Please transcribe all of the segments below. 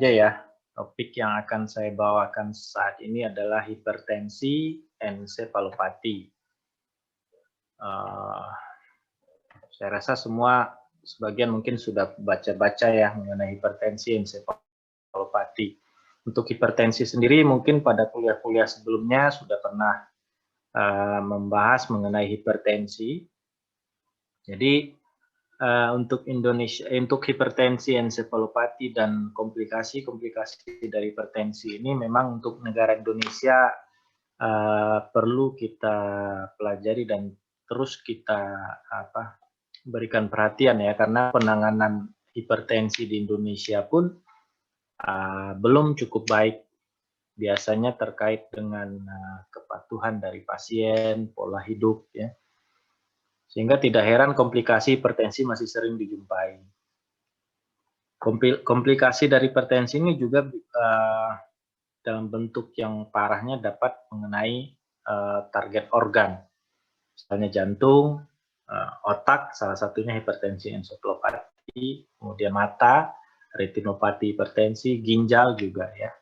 saja ya. Topik yang akan saya bawakan saat ini adalah hipertensi ensefalopati. Saya rasa semua sebagian mungkin sudah baca-baca ya mengenai hipertensi ensefalopati. Untuk hipertensi sendiri mungkin pada kuliah-kuliah sebelumnya sudah pernah membahas mengenai hipertensi. Jadi untuk hipertensi ensefalopati dan komplikasi-komplikasi dari hipertensi ini memang untuk negara Indonesia perlu kita pelajari dan terus kita berikan perhatian ya, karena penanganan hipertensi di Indonesia pun belum cukup baik. Biasanya terkait dengan kepatuhan dari pasien, pola hidup ya. Sehingga tidak heran komplikasi hipertensi masih sering dijumpai. Komplikasi dari hipertensi ini juga dalam bentuk yang parahnya dapat mengenai target organ. Misalnya jantung, otak, salah satunya hipertensi ensefalopati, kemudian mata, retinopati hipertensi, ginjal juga ya.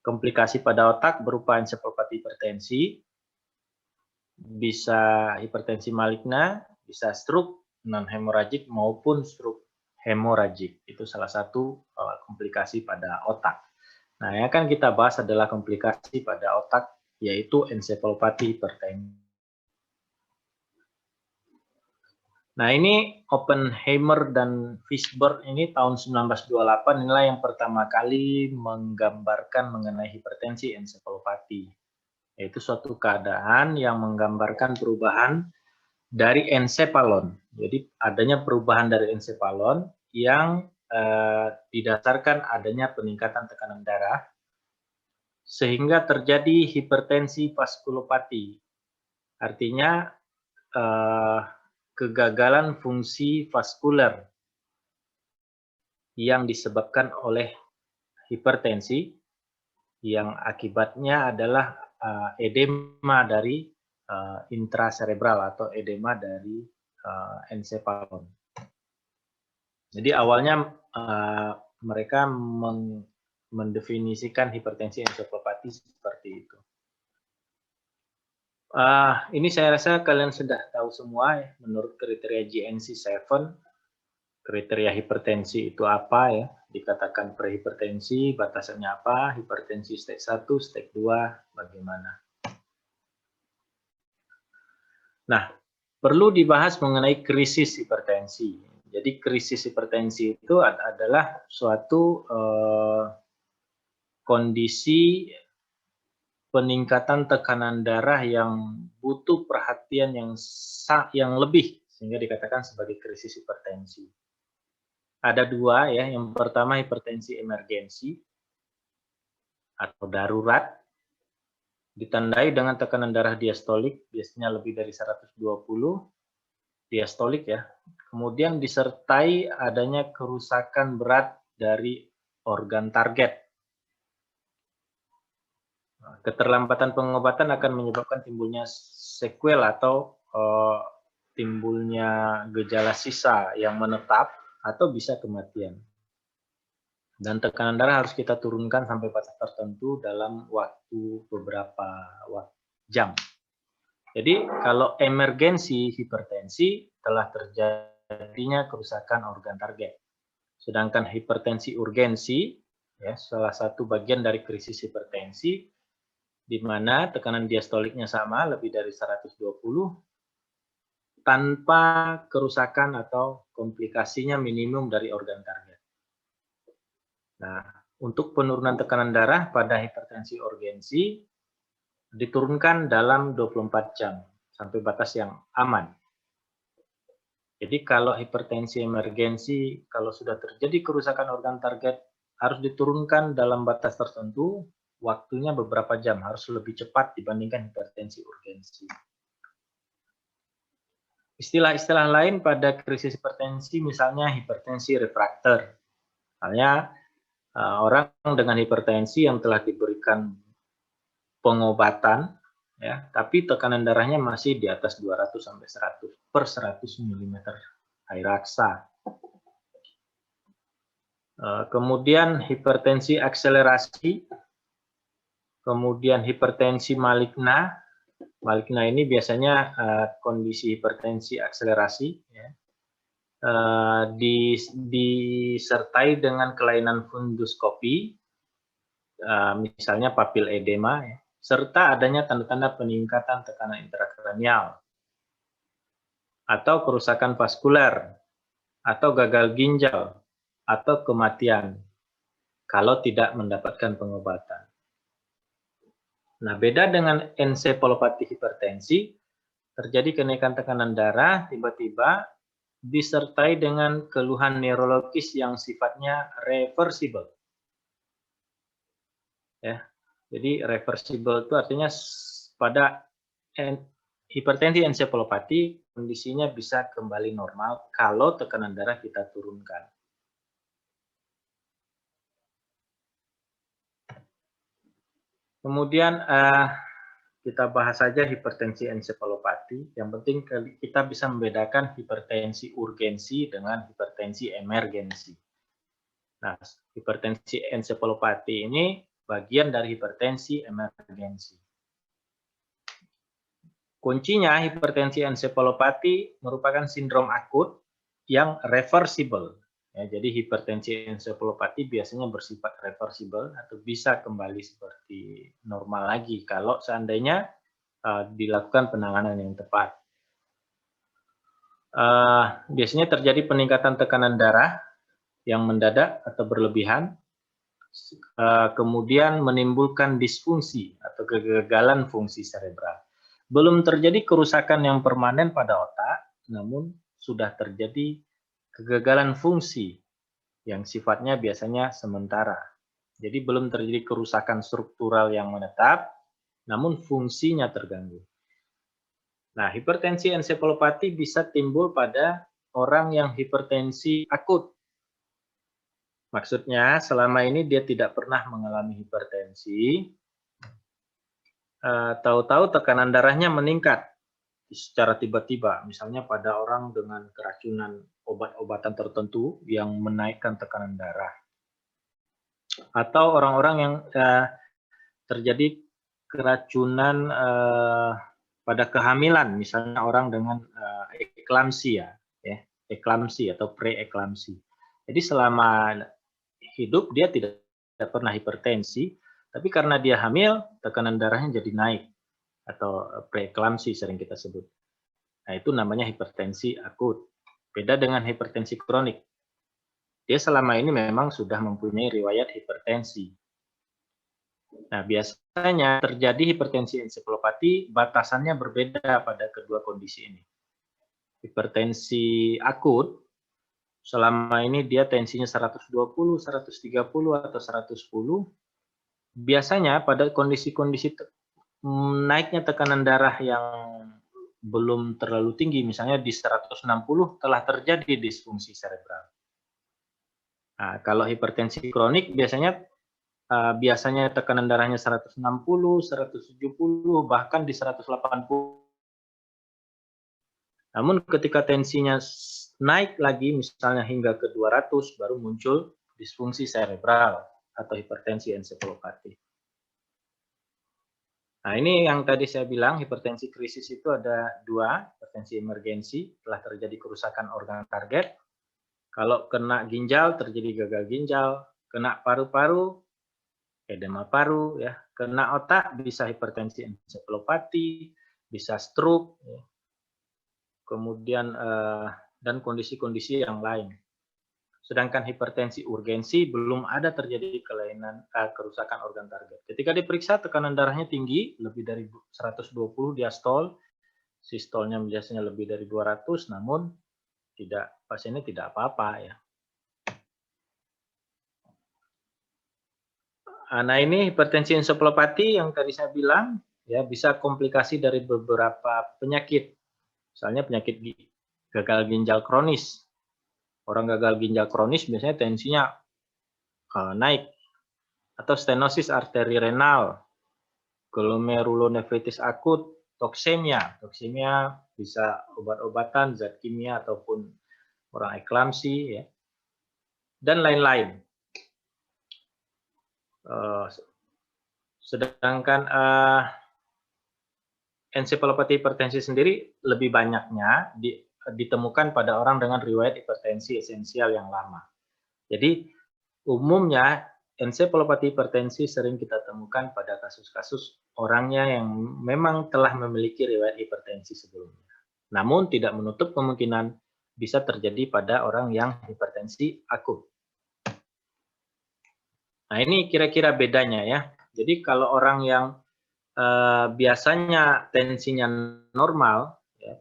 Komplikasi pada otak berupa ensefalopati hipertensi, bisa hipertensi maligna, bisa stroke non hemoragik maupun stroke hemoragik. Itu salah satu komplikasi pada otak. Nah, yang akan kita bahas adalah komplikasi pada otak, yaitu ensefalopati hipertensi. Nah, ini Oppenheimer dan Fishburne ini tahun 1928 inilah yang pertama kali menggambarkan mengenai hipertensi ensefalopati. Yaitu suatu keadaan yang menggambarkan perubahan dari ensepalon. Jadi adanya perubahan dari ensepalon yang didasarkan adanya peningkatan tekanan darah sehingga terjadi hipertensi vaskulopati. Artinya kegagalan fungsi vaskuler yang disebabkan oleh hipertensi yang akibatnya adalah edema dari intracerebral atau edema dari ensepalon. Jadi awalnya mereka mendefinisikan hipertensi ensefalopati seperti itu. Ini saya rasa kalian sudah tahu semua ya, menurut kriteria GNC7, kriteria hipertensi itu apa ya, dikatakan prehipertensi, batasannya apa, hipertensi stage 1, stage 2, bagaimana. Nah, perlu dibahas mengenai krisis hipertensi. Jadi krisis hipertensi itu adalah suatu kondisi peningkatan tekanan darah yang butuh perhatian yang lebih, sehingga dikatakan sebagai krisis hipertensi. Ada dua ya, yang pertama hipertensi emergensi atau darurat, ditandai dengan tekanan darah diastolik, biasanya lebih dari 120 diastolik ya. Kemudian disertai adanya kerusakan berat dari organ target. Keterlambatan pengobatan akan menyebabkan timbulnya sequel atau timbulnya gejala sisa yang menetap atau bisa kematian. Dan tekanan darah harus kita turunkan sampai batas tertentu dalam waktu beberapa jam. Jadi kalau emergensi hipertensi telah terjadinya kerusakan organ target. Sedangkan hipertensi urgensi, ya, salah satu bagian dari krisis hipertensi, di mana tekanan diastoliknya sama, lebih dari 120, tanpa kerusakan atau komplikasinya minimum dari organ target. Nah, untuk penurunan tekanan darah pada hipertensi urgensi diturunkan dalam 24 jam sampai batas yang aman. Jadi kalau hipertensi emergensi, kalau sudah terjadi kerusakan organ target, harus diturunkan dalam batas tertentu, waktunya beberapa jam, harus lebih cepat dibandingkan hipertensi urgensi. Istilah-istilah lain pada krisis hipertensi, misalnya hipertensi refraktor. Misalnya orang dengan hipertensi yang telah diberikan pengobatan, ya, tapi tekanan darahnya masih di atas 200 sampai 100 per 100 mm air raksa. Kemudian hipertensi akselerasi, kemudian hipertensi maligna. Maligna ini biasanya kondisi hipertensi akselerasi, ya. Disertai dengan kelainan funduskopi, misalnya papil edema, ya, serta adanya tanda-tanda peningkatan tekanan intrakranial, atau kerusakan vaskuler, atau gagal ginjal, atau kematian kalau tidak mendapatkan pengobatan. Nah, beda dengan ensefalopati hipertensi, terjadi kenaikan tekanan darah tiba-tiba disertai dengan keluhan neurologis yang sifatnya reversible. Ya. Jadi reversible itu artinya pada hipertensi ensefalopati kondisinya bisa kembali normal kalau tekanan darah kita turunkan. Kemudian kita bahas saja hipertensi ensefalopati. Yang penting kita bisa membedakan hipertensi urgensi dengan hipertensi emergensi. Nah, hipertensi ensefalopati ini bagian dari hipertensi emergensi. Kuncinya hipertensi ensefalopati merupakan sindrom akut yang reversible. Ya, jadi hipertensi ensefalopati biasanya bersifat reversible atau bisa kembali seperti normal lagi kalau seandainya dilakukan penanganan yang tepat. Biasanya terjadi peningkatan tekanan darah yang mendadak atau berlebihan, kemudian menimbulkan disfungsi atau kegagalan fungsi cerebral. Belum terjadi kerusakan yang permanen pada otak, namun sudah terjadi kegagalan fungsi yang sifatnya biasanya sementara. Jadi belum terjadi kerusakan struktural yang menetap, namun fungsinya terganggu. Nah, hipertensi ensefalopati bisa timbul pada orang yang hipertensi akut. Maksudnya, selama ini dia tidak pernah mengalami hipertensi, tahu-tahu tekanan darahnya meningkat secara tiba-tiba, misalnya pada orang dengan keracunan obat-obatan tertentu yang menaikkan tekanan darah. Atau orang-orang yang terjadi keracunan pada kehamilan, misalnya orang dengan eklamsia, ya, eklamsi atau preeklamsi. Jadi selama hidup dia tidak pernah hipertensi, tapi karena dia hamil, tekanan darahnya jadi naik, atau preeklamsi sering kita sebut. Nah, itu namanya hipertensi akut. Beda dengan hipertensi kronik. Dia selama ini memang sudah mempunyai riwayat hipertensi. Nah, biasanya terjadi hipertensi ensefalopati, batasannya berbeda pada kedua kondisi ini. Hipertensi akut, selama ini dia tensinya 120, 130, atau 110, biasanya pada kondisi-kondisi naiknya tekanan darah yang belum terlalu tinggi, misalnya di 160 telah terjadi disfungsi cerebral. Nah, kalau hipertensi kronik biasanya tekanan darahnya 160, 170, bahkan di 180. Namun ketika tensinya naik lagi, misalnya hingga ke 200, baru muncul disfungsi cerebral atau hipertensi ensefalopati. Nah, ini yang tadi saya bilang, hipertensi krisis itu ada dua, hipertensi emergensi, telah terjadi kerusakan organ target. Kalau kena ginjal, terjadi gagal ginjal, kena paru-paru, edema paru, ya, kena otak, bisa hipertensi ensefalopati, bisa stroke, ya. Kemudian dan kondisi-kondisi yang lain. Sedangkan hipertensi urgensi belum ada terjadi kelainan kerusakan organ target. Ketika diperiksa tekanan darahnya tinggi, lebih dari 120 diastol, sistolnya biasanya lebih dari 200, namun pasiennya tidak apa-apa, ya. Nah, ini hipertensi ensefalopati yang tadi saya bilang, ya, bisa komplikasi dari beberapa penyakit. Misalnya penyakit gagal ginjal kronis. Orang gagal ginjal kronis biasanya tensinya naik. Atau stenosis arteri renal, glomerulonefritis akut, toksemia. Toksemia bisa obat-obatan, zat kimia, ataupun orang eklamsi, ya, dan lain-lain. Sedangkan ensefalopati hipertensi sendiri lebih banyaknya ditemukan pada orang dengan riwayat hipertensi esensial yang lama. Jadi umumnya ensefalopati hipertensi sering kita temukan pada kasus-kasus orangnya yang memang telah memiliki riwayat hipertensi sebelumnya. Namun tidak menutup kemungkinan bisa terjadi pada orang yang hipertensi akut. Nah, ini kira-kira bedanya ya. Jadi kalau orang yang biasanya tensinya normal, ya,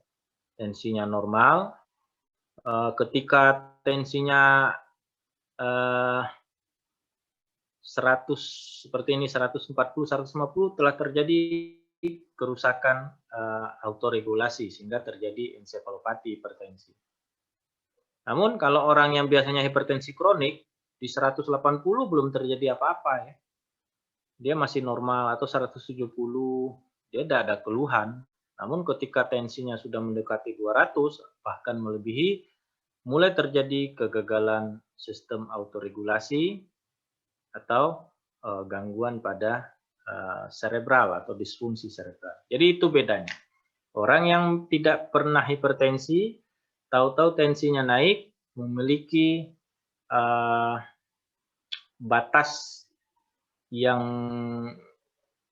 tensinya normal, ketika tensinya 100 seperti ini 140, 150 telah terjadi kerusakan autoregulasi sehingga terjadi ensefalopati hipertensi. Namun kalau orang yang biasanya hipertensi kronik di 180 belum terjadi apa-apa ya. Dia masih normal atau 170, dia tidak ada keluhan. Namun ketika tensinya sudah mendekati 200, bahkan melebihi, mulai terjadi kegagalan sistem autoregulasi atau gangguan pada cerebral atau disfungsi cerebral. Jadi itu bedanya. Orang yang tidak pernah hipertensi, tahu-tahu tensinya naik, memiliki batas yang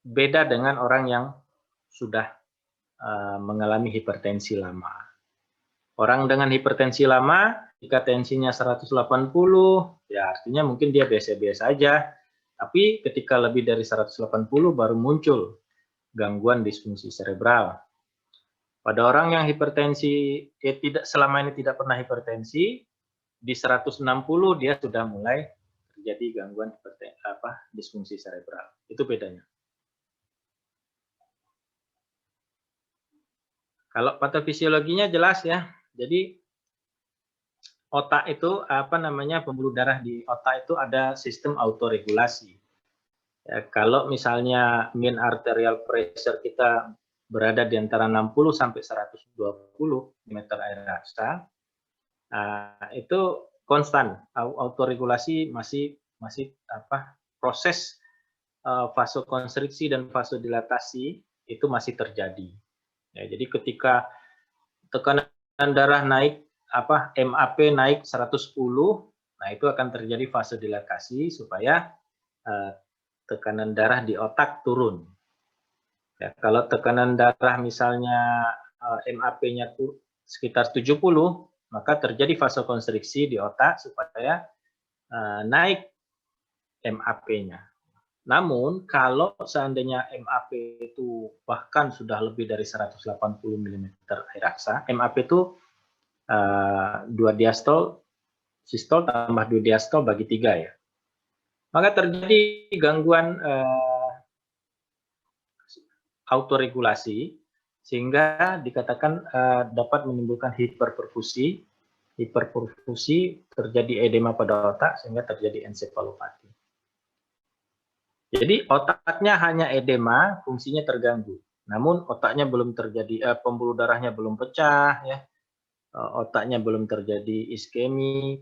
beda dengan orang yang sudah mengalami hipertensi lama. Orang dengan hipertensi lama, jika tensinya 180, ya artinya mungkin dia biasa-biasa aja. Tapi ketika lebih dari 180 baru muncul gangguan disfungsi cerebral. Pada orang yang hipertensi, selama ini tidak pernah hipertensi, di 160 dia sudah mulai terjadi gangguan disfungsi cerebral. Itu bedanya. Kalau patofisiologinya jelas ya. Jadi otak itu pembuluh darah di otak itu ada sistem autoregulasi. Ya, kalau misalnya mean arterial pressure kita berada di antara 60 sampai 120 meter air raksa, itu konstan. Autoregulasi masih proses vasokonstriksi dan vasodilatasi itu masih terjadi. Ya, jadi ketika tekanan darah naik, MAP naik 110, nah itu akan terjadi vasodilatasi supaya tekanan darah di otak turun. Ya, kalau tekanan darah misalnya MAP-nya sekitar 70, maka terjadi vasokonstriksi di otak supaya naik MAP-nya. Namun kalau seandainya MAP itu bahkan sudah lebih dari 180 mm air raksa, MAP itu 2 diastol, sistol tambah 2 diastol bagi 3 ya. Maka terjadi gangguan autoregulasi sehingga dikatakan dapat menimbulkan hiperperfusi. Hiperperfusi terjadi edema pada otak sehingga terjadi ensefalopati. Jadi otaknya hanya edema, fungsinya terganggu. Namun otaknya belum terjadi, pembuluh darahnya belum pecah, ya, otaknya belum terjadi iskemi,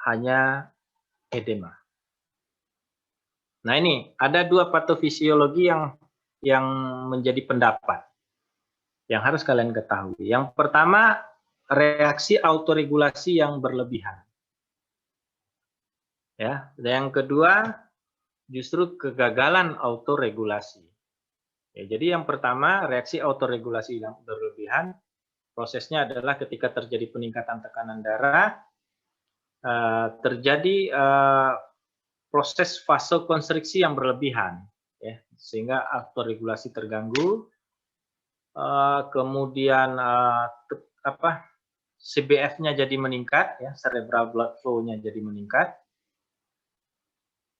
hanya edema. Nah ini ada 2 patofisiologi yang menjadi pendapat yang harus kalian ketahui. Yang pertama, reaksi autoregulasi yang berlebihan. Ya, yang kedua, justru kegagalan autoregulasi. Ya, jadi yang pertama, reaksi autoregulasi yang berlebihan, prosesnya adalah ketika terjadi peningkatan tekanan darah, terjadi proses vasokonstriksi yang berlebihan, ya, sehingga autoregulasi terganggu, kemudian CBF-nya jadi meningkat, ya, cerebral blood flow-nya jadi meningkat,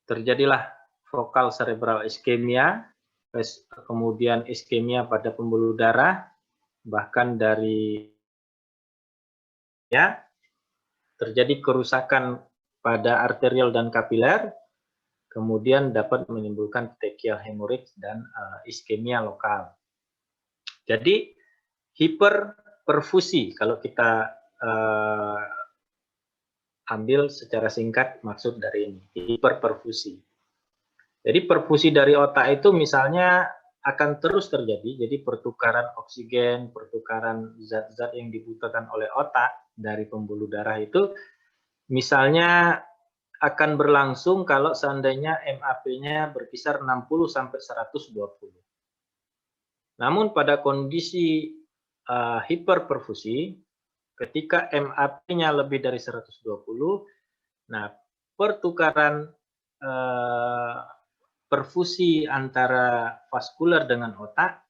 terjadilah fokal cerebral iskemia, kemudian iskemia pada pembuluh darah, bahkan dari ya terjadi kerusakan pada arterial dan kapiler, kemudian dapat menimbulkan petechial hemorrhage dan iskemia lokal. Jadi hiperperfusi kalau kita ambil secara singkat maksud dari ini, hiperperfusi. Jadi perfusi dari otak itu misalnya akan terus terjadi, jadi pertukaran oksigen, pertukaran zat-zat yang dibutuhkan oleh otak dari pembuluh darah itu misalnya akan berlangsung kalau seandainya MAP-nya berkisar 60 sampai 120. Namun pada kondisi hiperperfusi, ketika MAP-nya lebih dari 120, nah pertukaran perfusi antara vaskuler dengan otak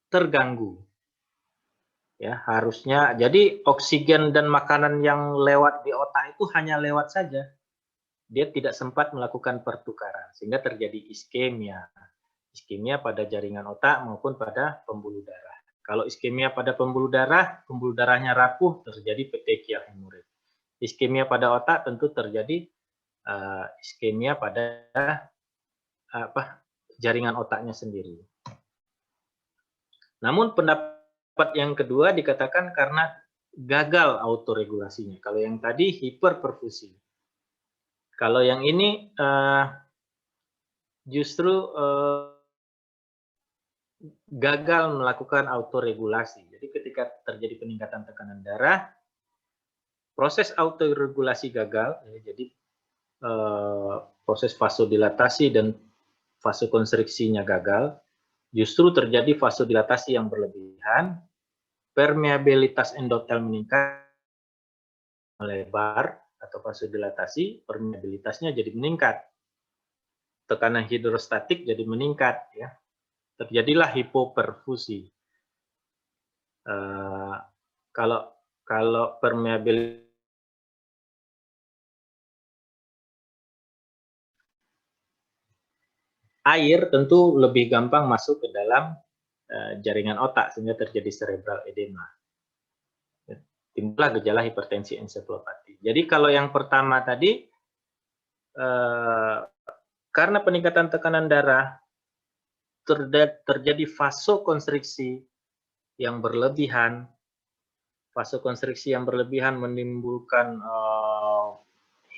terganggu. Ya, harusnya jadi oksigen dan makanan yang lewat di otak itu hanya lewat saja. Dia tidak sempat melakukan pertukaran sehingga terjadi iskemia. Iskemia pada jaringan otak maupun pada pembuluh darah. Kalau iskemia pada pembuluh darahnya rapuh, terjadi petechia hemorit. Iskemia pada otak tentu terjadi iskemia pada jaringan otaknya sendiri. Namun pendapat yang kedua dikatakan karena gagal autoregulasinya. Kalau yang tadi hiperperfusi. Kalau yang ini justru gagal melakukan autoregulasi. Jadi ketika terjadi peningkatan tekanan darah, proses autoregulasi gagal. Jadi proses vasodilatasi dan vasokonstriksinya gagal. Justru terjadi vasodilatasi yang berlebihan, permeabilitas endotel meningkat, melebar atau vasodilatasi, permeabilitasnya jadi meningkat. Tekanan hidrostatik jadi meningkat, ya. Terjadilah hipoperfusi. Kalau permeabilitas air tentu lebih gampang masuk ke dalam jaringan otak sehingga terjadi cerebral edema. Timbullah gejala hipertensi ensefalopati. Jadi kalau yang pertama tadi karena peningkatan tekanan darah terjadi vasokonstriksi yang berlebihan. Vasokonstriksi yang berlebihan menimbulkan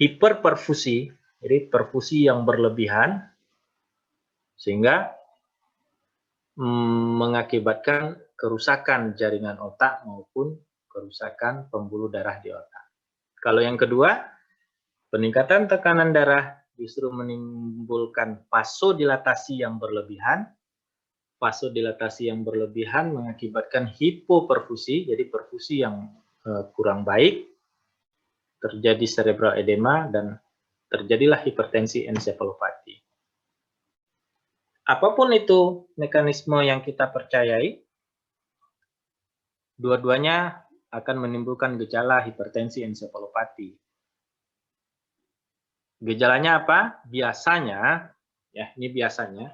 hiperperfusi, jadi perfusi yang berlebihan sehingga mengakibatkan kerusakan jaringan otak maupun kerusakan pembuluh darah di otak. Kalau yang kedua, peningkatan tekanan darah justru menimbulkan vasodilatasi yang berlebihan. Vasodilatasi yang berlebihan mengakibatkan hipoperfusi, jadi perfusi yang kurang baik, terjadi cerebral edema, dan terjadilah hipertensi ensefalopati. Apapun itu mekanisme yang kita percayai, dua-duanya akan menimbulkan gejala hipertensi ensefalopati. Gejalanya apa? Biasanya, ya ini biasanya,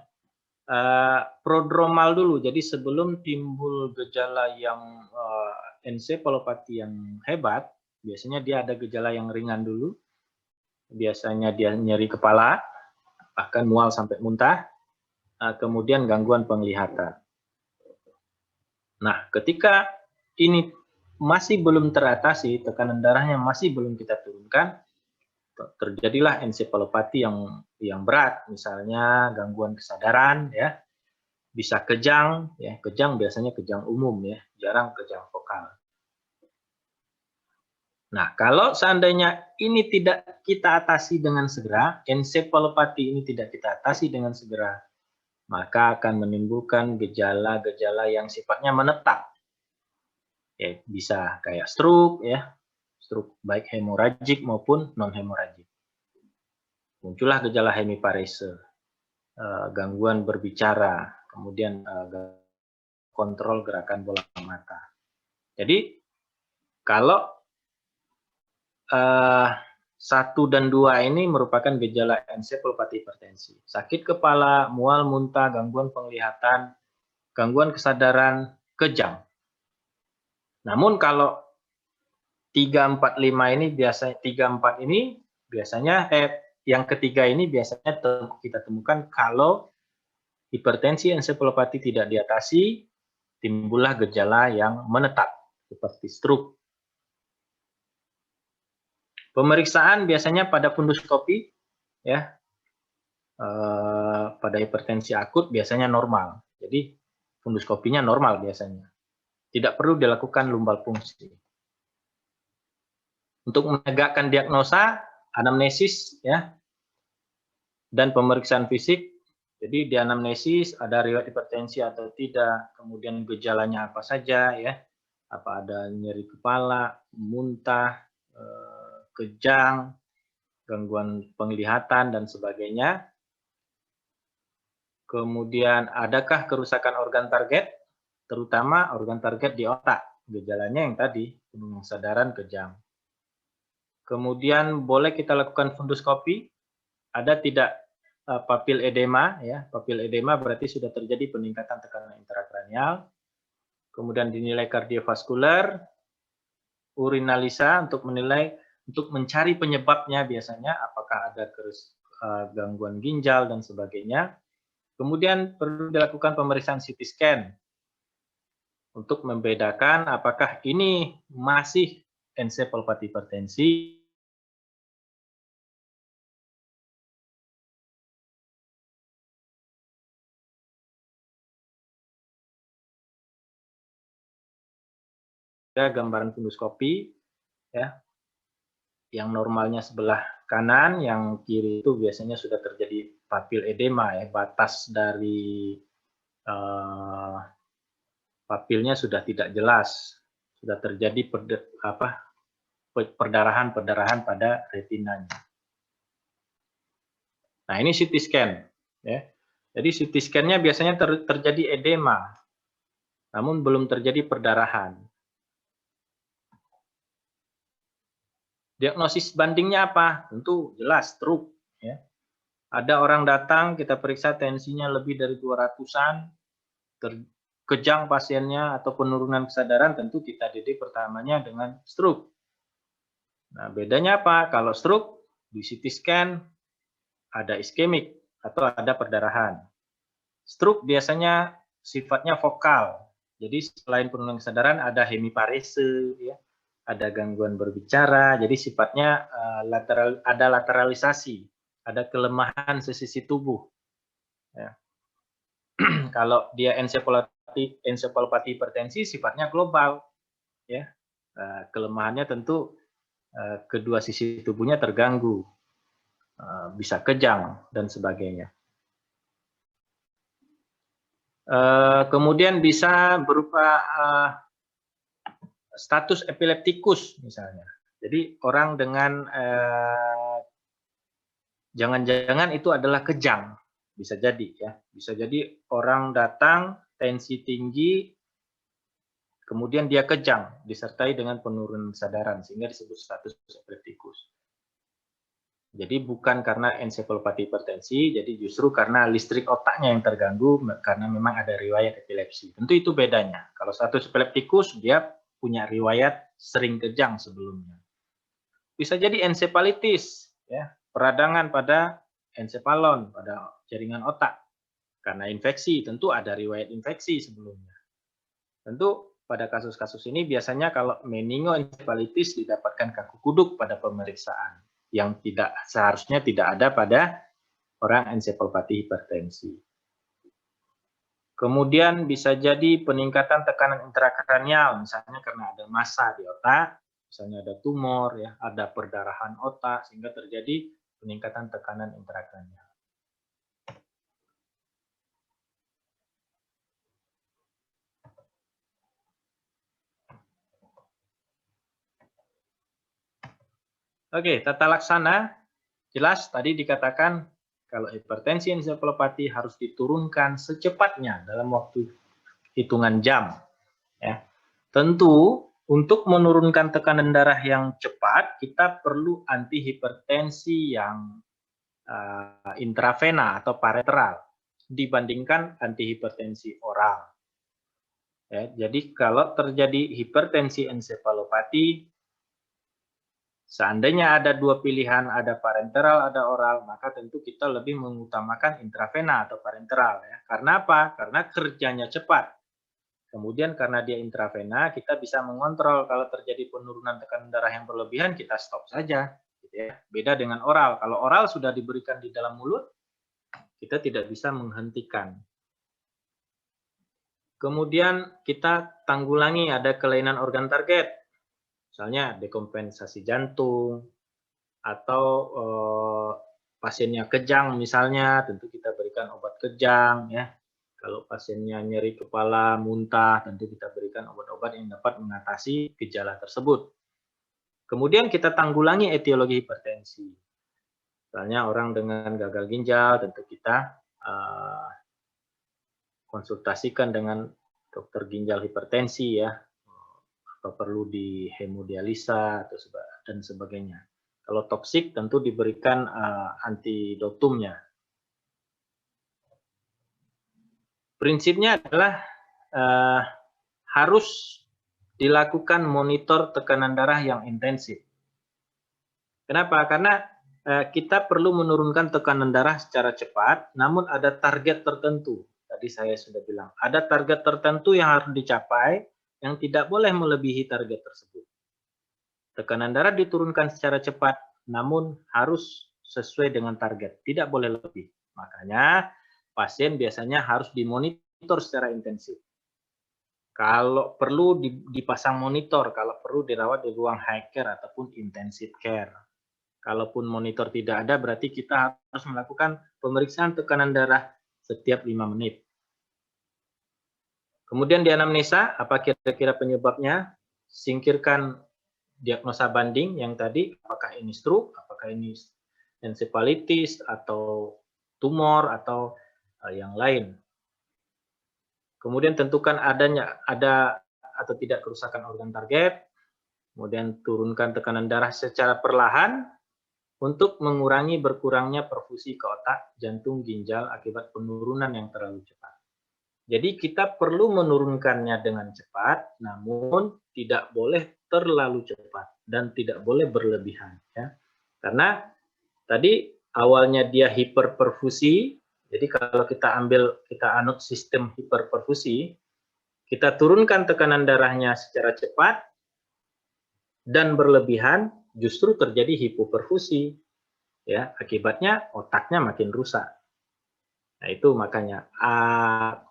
prodromal dulu. Jadi sebelum timbul gejala yang ensefalopati yang hebat, biasanya dia ada gejala yang ringan dulu. Biasanya dia nyeri kepala, bahkan mual sampai muntah, kemudian gangguan penglihatan. Nah, ketika ini masih belum teratasi, tekanan darahnya masih belum kita turunkan, terjadilah ensefalopati yang berat, misalnya gangguan kesadaran, ya, bisa kejang, ya, kejang biasanya kejang umum, ya, jarang kejang vokal. Nah, kalau seandainya ini tidak kita atasi dengan segera, ensefalopati ini tidak kita atasi dengan segera, maka akan menimbulkan gejala-gejala yang sifatnya menetap. Ya, bisa kayak stroke, ya, stroke baik hemoragik maupun non hemoragik. Muncullah gejala hemiparese, gangguan berbicara, kemudian kontrol gerakan bola mata. Jadi kalau 1 dan 2 ini merupakan gejala ensefalopati hipertensi. Sakit kepala, mual, muntah, gangguan penglihatan, gangguan kesadaran, kejang. Namun kalau 3, 4, 5 ini biasanya 3, 4 ini biasanya yang ketiga ini biasanya kita temukan kalau hipertensi ensefalopati tidak diatasi, timbullah gejala yang menetap seperti stroke. Pemeriksaan biasanya pada fundoskopi, ya, pada hipertensi akut biasanya normal. Jadi funduskopinya normal biasanya. Tidak perlu dilakukan lumbal fungsi. Untuk menegakkan diagnosa, anamnesis ya, dan pemeriksaan fisik. Jadi di anamnesis ada riwayat hipertensi atau tidak, kemudian gejalanya apa saja ya, apa ada nyeri kepala, muntah, kejang, gangguan penglihatan dan sebagainya. Kemudian adakah kerusakan organ target, terutama organ target di otak, gejalanya yang tadi, penurunan kesadaran, kejang. Kemudian boleh kita lakukan funduskopi, ada tidak papil edema ya, papil edema berarti sudah terjadi peningkatan tekanan intrakranial. Kemudian dinilai kardiovaskular, urinalisa untuk menilai, untuk mencari penyebabnya biasanya apakah ada gangguan ginjal dan sebagainya. Kemudian perlu dilakukan pemeriksaan CT scan untuk membedakan apakah ini masih ensefalopati hipertensi gambaran funduskopi ya, yang normalnya sebelah kanan, yang kiri itu biasanya sudah terjadi papil edema ya, batas dari papilnya sudah tidak jelas, sudah terjadi perdarahan pada retinanya. Nah ini CT scan ya, jadi CT scan-nya biasanya terjadi edema, namun belum terjadi perdarahan. Diagnosis bandingnya apa? Tentu jelas stroke ya. Ada orang datang, kita periksa tensinya lebih dari 200-an, kejang pasiennya atau penurunan kesadaran, tentu kita didik pertamanya dengan stroke. Nah, bedanya apa? Kalau stroke di CT scan ada iskemik atau ada perdarahan. Stroke biasanya sifatnya vokal. Jadi selain penurunan kesadaran ada hemiparese ya, ada gangguan berbicara, jadi sifatnya ada lateralisasi, ada kelemahan sesisi tubuh. Ya. Kalau dia ensefalopati hipertensi sifatnya global, ya. Kelemahannya tentu kedua sisi tubuhnya terganggu, bisa kejang dan sebagainya. Kemudian bisa berupa status epileptikus misalnya. Jadi orang dengan jangan-jangan itu adalah kejang, bisa jadi ya. Bisa jadi orang datang tensi tinggi, kemudian dia kejang disertai dengan penurunan kesadaran sehingga disebut status epileptikus. Jadi bukan karena ensefalopati hipertensi, jadi justru karena listrik otaknya yang terganggu karena memang ada riwayat epilepsi. Tentu itu bedanya. Kalau status epileptikus dia punya riwayat sering kejang sebelumnya. Bisa jadi ensefalitis, ya, peradangan pada ensefalon, pada jaringan otak. Karena infeksi, tentu ada riwayat infeksi sebelumnya. Tentu pada kasus-kasus ini biasanya kalau meningoencephalitis didapatkan kaku kuduk pada pemeriksaan, yang seharusnya tidak ada pada orang ensefalopati hipertensi. Kemudian bisa jadi peningkatan tekanan intrakranial, misalnya karena ada massa di otak, misalnya ada tumor, ya, ada perdarahan otak, sehingga terjadi peningkatan tekanan intrakranial. Oke, tata laksana jelas tadi dikatakan kalau hipertensi ensefalopati harus diturunkan secepatnya dalam waktu hitungan jam. Ya. Tentu untuk menurunkan tekanan darah yang cepat kita perlu antihipertensi yang intravena atau parenteral dibandingkan antihipertensi oral. Ya, jadi kalau terjadi hipertensi ensefalopati, seandainya ada dua pilihan, ada parenteral, ada oral, maka tentu kita lebih mengutamakan intravena atau parenteral. Ya. Karena apa? Karena kerjanya cepat. Kemudian karena dia intravena, kita bisa mengontrol kalau terjadi penurunan tekanan darah yang berlebihan, kita stop saja. Gitu ya. Beda dengan oral. Kalau oral sudah diberikan di dalam mulut, Kita tidak bisa menghentikan. Kemudian kita tanggulangi ada kelainan organ target, misalnya dekompensasi jantung, atau pasiennya kejang misalnya, tentu kita berikan obat kejang ya. Kalau pasiennya nyeri kepala, muntah, tentu kita berikan obat-obat yang dapat mengatasi gejala tersebut. Kemudian kita tanggulangi etiologi hipertensi. Misalnya orang dengan gagal ginjal, tentu kita konsultasikan dengan dokter ginjal hipertensi ya, apa perlu di hemodialisa atau dan sebagainya. Kalau toksik tentu diberikan antidotumnya. Prinsipnya adalah harus dilakukan monitor tekanan darah yang intensif. Kenapa? Karena kita perlu menurunkan tekanan darah secara cepat, namun ada target tertentu. Tadi saya sudah bilang, ada target tertentu yang harus dicapai, yang tidak boleh melebihi target tersebut. Tekanan darah diturunkan secara cepat, namun harus sesuai dengan target, tidak boleh lebih. Makanya pasien biasanya harus dimonitor secara intensif. Kalau perlu dipasang monitor, kalau perlu dirawat di ruang high care ataupun intensive care. Kalaupun monitor tidak ada, berarti kita harus melakukan pemeriksaan tekanan darah setiap 5 menit. Kemudian di anamnesa, apa kira-kira penyebabnya? Singkirkan diagnosa banding yang tadi, apakah ini stroke, apakah ini encephalitis, atau tumor, atau yang lain. Kemudian tentukan ada atau tidak kerusakan organ target, kemudian turunkan tekanan darah secara perlahan untuk mengurangi berkurangnya perfusi ke otak, jantung, ginjal akibat penurunan yang terlalu cepat. Jadi kita perlu menurunkannya dengan cepat, namun tidak boleh terlalu cepat dan tidak boleh berlebihan. Ya. Karena tadi awalnya dia hiperperfusi, jadi kalau kita anut sistem hiperperfusi, kita turunkan tekanan darahnya secara cepat dan berlebihan, justru terjadi hipoperfusi. Ya, akibatnya otaknya makin rusak. Nah, itu makanya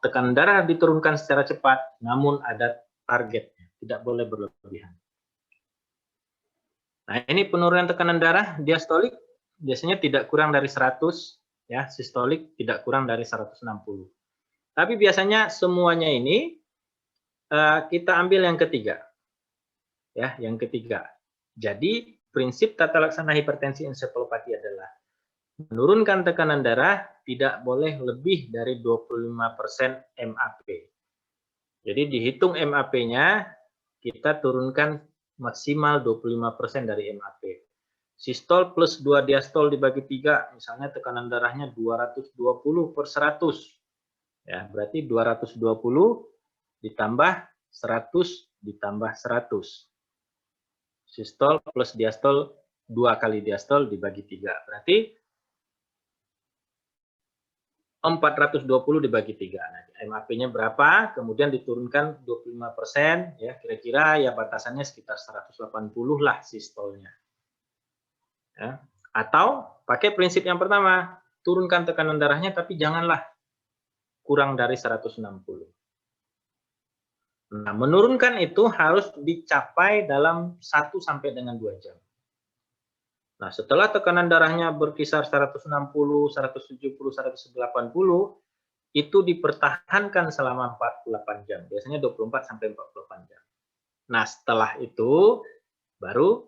tekanan darah diturunkan secara cepat, namun ada targetnya, tidak boleh berlebihan. Nah, ini penurunan tekanan darah diastolik biasanya tidak kurang dari 100, ya, sistolik tidak kurang dari 160. Tapi biasanya semuanya ini kita ambil yang ketiga. Ya, yang ketiga. Jadi, prinsip tata laksana hipertensi ensefalopati adalah menurunkan tekanan darah tidak boleh lebih dari 25% MAP. Jadi dihitung MAP-nya, kita turunkan maksimal 25% dari MAP. Sistol plus 2 diastol dibagi 3, misalnya tekanan darahnya 220/100. Ya, berarti 220 ditambah 100 ditambah 100. Sistol plus diastol 2 kali diastol dibagi 3. Berarti 420 dibagi 3. Nah, MAP-nya berapa? Kemudian diturunkan 25%, ya kira-kira ya batasannya sekitar 180 lah sistolnya. Ya. Atau pakai prinsip yang pertama, turunkan tekanan darahnya tapi janganlah kurang dari 160. Nah, menurunkan itu harus dicapai dalam 1 sampai dengan 2 jam. Nah, setelah tekanan darahnya berkisar 160, 170, 180, itu dipertahankan selama 48 jam. Biasanya 24 sampai 48 jam. Nah, setelah itu baru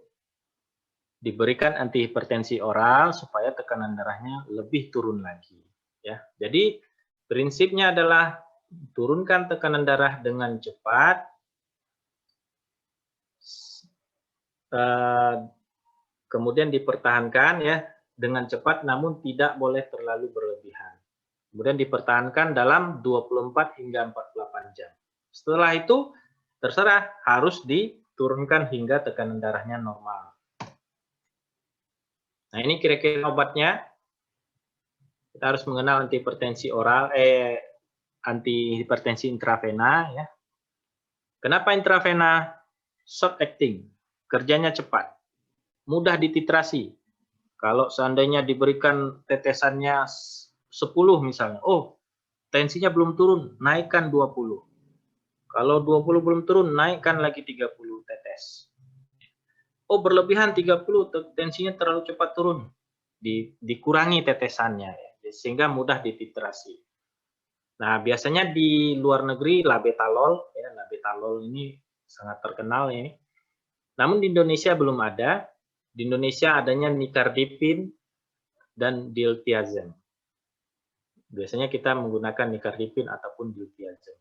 diberikan antihipertensi oral supaya tekanan darahnya lebih turun lagi. Ya, jadi prinsipnya adalah turunkan tekanan darah dengan cepat, kemudian dipertahankan ya dengan cepat, namun tidak boleh terlalu berlebihan. Kemudian dipertahankan dalam 24 hingga 48 jam. Setelah itu terserah, harus diturunkan hingga tekanan darahnya normal. Nah, ini kira-kira obatnya. Kita harus mengenal antihipertensi oral, antihipertensi intravena ya. Kenapa intravena? Short acting, kerjanya cepat, mudah dititrasi. Kalau seandainya diberikan tetesannya 10 misalnya. Oh, tensinya belum turun, naikkan 20. Kalau 20 belum turun, naikkan lagi 30 tetes. Oh, berlebihan 30, tensinya terlalu cepat turun. Dikurangi tetesannya, ya, sehingga mudah dititrasi. Nah, biasanya di luar negeri labetalol, ya, labetalol ini sangat terkenal ini. Namun di Indonesia belum ada. Di Indonesia adanya nicardipin dan diltiazem. Biasanya kita menggunakan nicardipin ataupun diltiazem.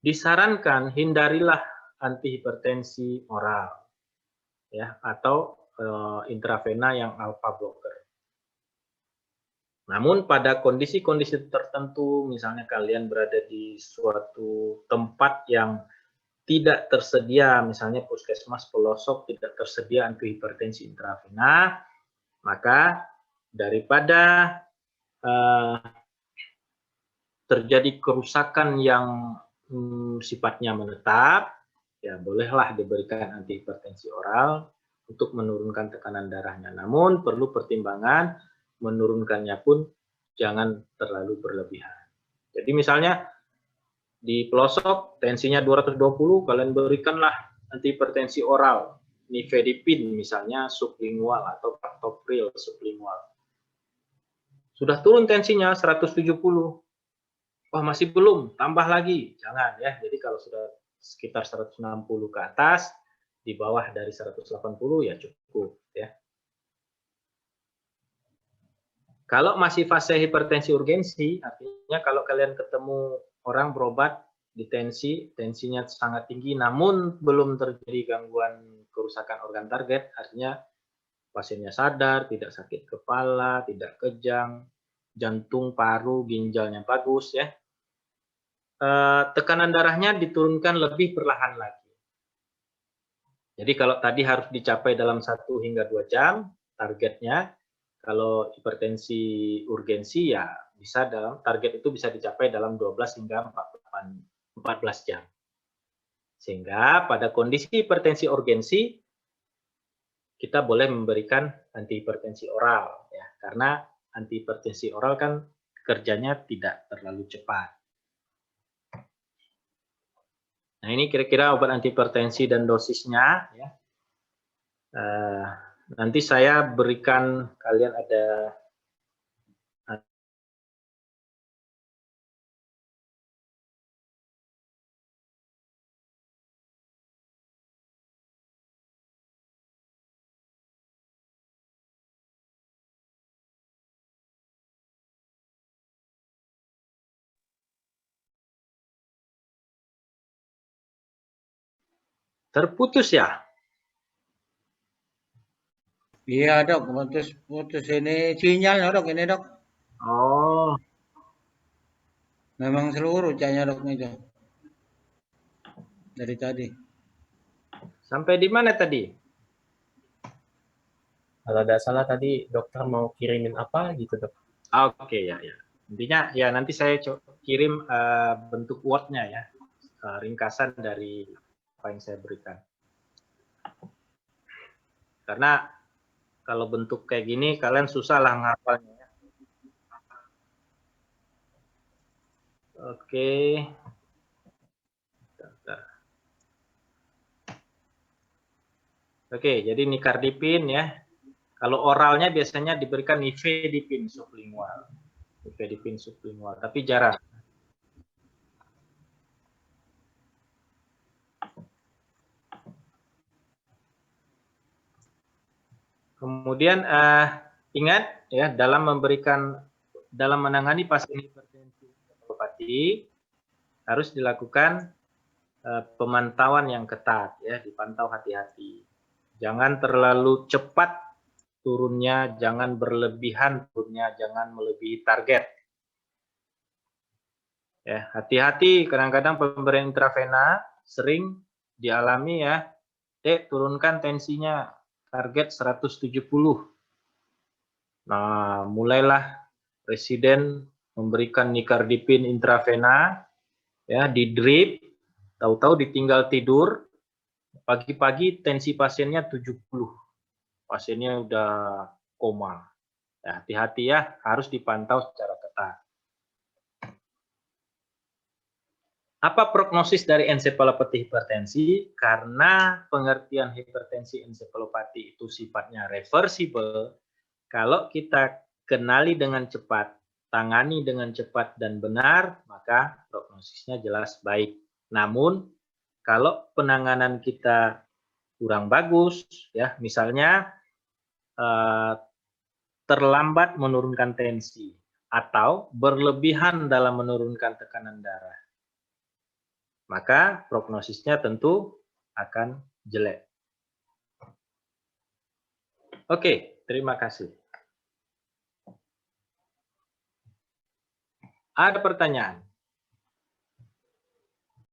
Disarankan hindarilah antihipertensi oral, ya, atau intravena yang alpha blocker. Namun pada kondisi-kondisi tertentu, misalnya kalian berada di suatu tempat yang tidak tersedia, misalnya puskesmas pelosok tidak tersedia antihipertensi intravena, maka daripada terjadi kerusakan yang sifatnya menetap, ya bolehlah diberikan antihipertensi oral untuk menurunkan tekanan darahnya. Namun perlu pertimbangan, menurunkannya pun jangan terlalu berlebihan. Jadi misalnya di pelosok tensinya 220, kalian berikanlah antihipertensi oral, nifedipin misalnya sublingual atau captopril sublingual. Sudah turun tensinya 170. Wah, masih belum, tambah lagi. Jangan ya. Jadi kalau sudah sekitar 160 ke atas, di bawah dari 180 ya cukup ya. Kalau masih fase hipertensi urgensi, artinya kalau kalian ketemu orang berobat di tensinya sangat tinggi, namun belum terjadi gangguan kerusakan organ target, artinya pasiennya sadar, tidak sakit kepala, tidak kejang, jantung, paru, ginjalnya bagus ya. Tekanan darahnya diturunkan lebih perlahan lagi. Jadi kalau tadi harus dicapai dalam 1 hingga 2 jam targetnya, kalau hipertensi urgensi ya bisa target itu bisa dicapai dalam 12 hingga 14 jam. Sehingga pada kondisi hipertensi urgensi kita boleh memberikan antihipertensi oral ya, karena antihipertensi oral kan kerjanya tidak terlalu cepat. Nah, ini kira-kira obat antihipertensi dan dosisnya ya. Nanti saya berikan kalian ada terputus ya. Iya dok, putus ini sinyalnya dok ini dok. Oh, Memang seluruh cahaya dok itu dari tadi. sampai di mana tadi? Kalau tidak salah tadi dokter mau kirimin apa gitu dok? Oke ya. Intinya ya nanti saya kirim bentuk Word-nya ya, ringkasan dari apa yang saya berikan. Karena kalau bentuk kayak gini kalian susah lah ngapalnya ya. Oke. Oke, jadi nicardipin ya. Kalau oralnya biasanya diberikan nifedipin sublingual. Nifedipin sublingual, tapi jarang. Kemudian ingat ya, dalam menangani pasien hipertensi encephalopati harus dilakukan pemantauan yang ketat ya, dipantau hati-hati. Jangan terlalu cepat turunnya, jangan berlebihan turunnya, jangan melebihi target. Ya, hati-hati, kadang-kadang pemberian intravena sering dialami ya. Turunkan tensinya target 170. Nah, mulailah presiden memberikan nicardipin intravena ya, di drip, tahu-tahu ditinggal tidur, pagi-pagi tensi pasiennya 70. Pasiennya udah koma. Ya, hati-hati ya, harus dipantau secara Apa prognosis dari ensefalopati hipertensi? Karena pengertian hipertensi ensefalopati itu sifatnya reversible, kalau kita kenali dengan cepat, tangani dengan cepat dan benar, maka prognosisnya jelas baik. Namun, kalau penanganan kita kurang bagus, ya misalnya terlambat menurunkan tensi atau berlebihan dalam menurunkan tekanan darah, maka prognosisnya tentu akan jelek. Oke, terima kasih. Ada pertanyaan?